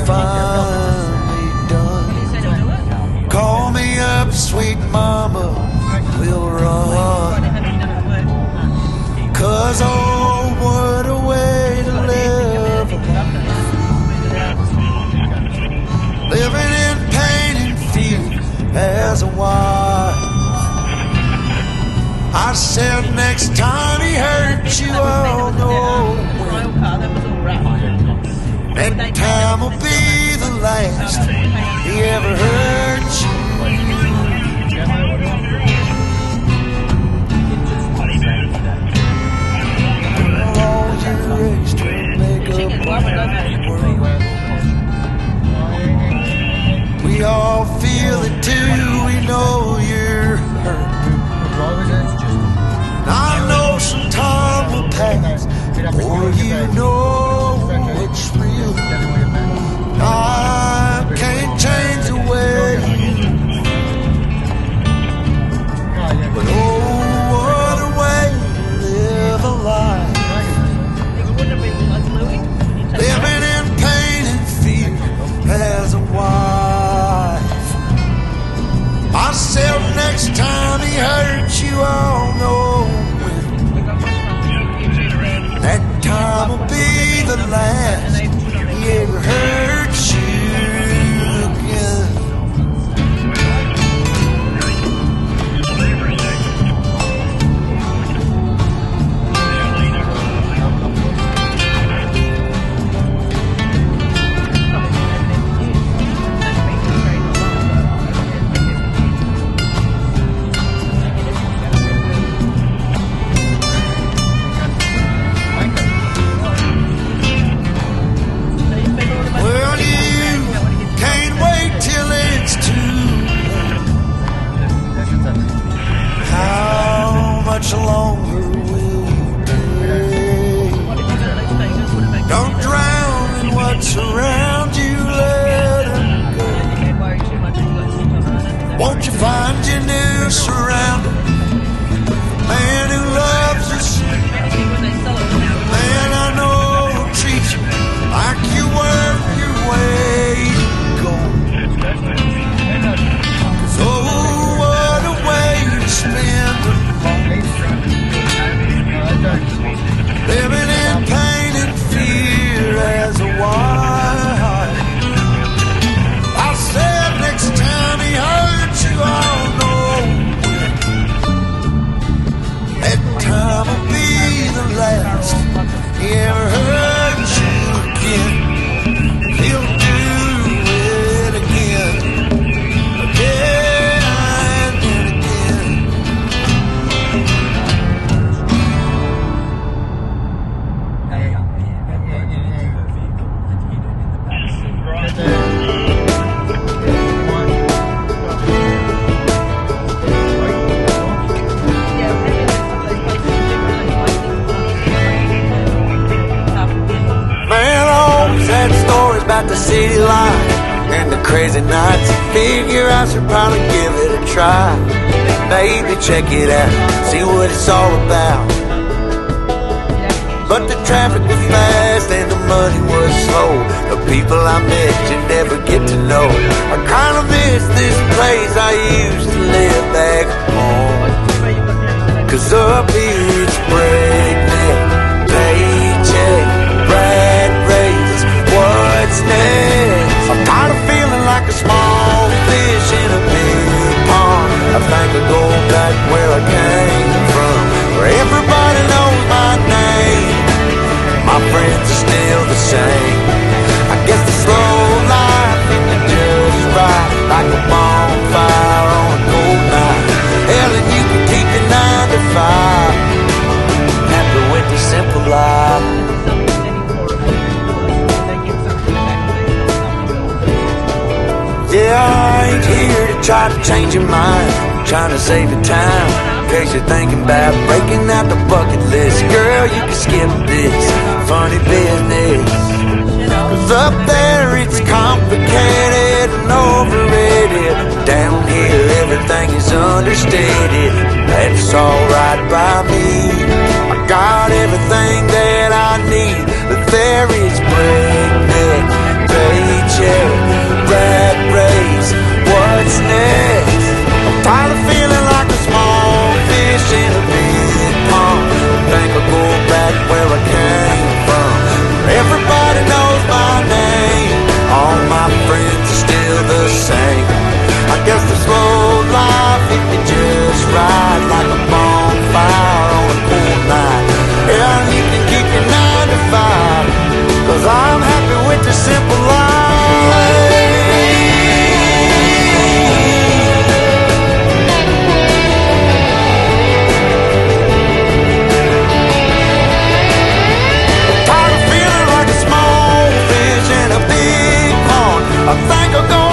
finally done. Call me up, sweet mama, we'll run. 'Cause oh, what a way to live. Living in pain and fear as a wife. I said next time he hurts you, I'll know when. That time will be the last he ever hurt you. All your extra makeup, we all feel it too. We know you're hurt. I know some time will pass before you know what's real. I can't change the way you do. But oh, what a way to live a life. Living in pain and fear as a wife. Myself next time he hurts you, I'll know when. That time will be the last he ever hurts you again. Much longer will you stay? Don't drown in what's around you, let it go. Won't you find your new surrounding? Man who loves us, man I know will treat you like you worth your weight in gold. 'Cause oh, what a way to spend a living in pain and fear as a wife. I said next time he hurts you, I'll know that time will be the last he ever hurt you again. He'll do it again, again and again. Man, I always had stories about the city life and the crazy nights. Figure I should probably give it a try. Maybe check it out, see what it's all about. But the traffic was fast and the money was slow. The people I met you never get to know. I kinda miss this place I used to live back home. 'Cause up here it's breakneck, paycheck, rat race, what's next? I'm tired of feeling like a small fish in a big pond. I think I'll go back where I came from, where everybody knows my name. My friends are still the same. I guess the slow life is just right, like a bonfire on a cold night. Hell, and you can keep your 9 to 5, happy with the simple life. Yeah, I ain't here to try to change your mind, trying to save your time. In case you're thinking about breaking out the bucket list, girl, you can skip this funny business. 'Cause up there it's complicated and overrated. Down here everything is understated. That's alright by me. I got everything that I need, but there is breakneck paycheck. think I'm gonna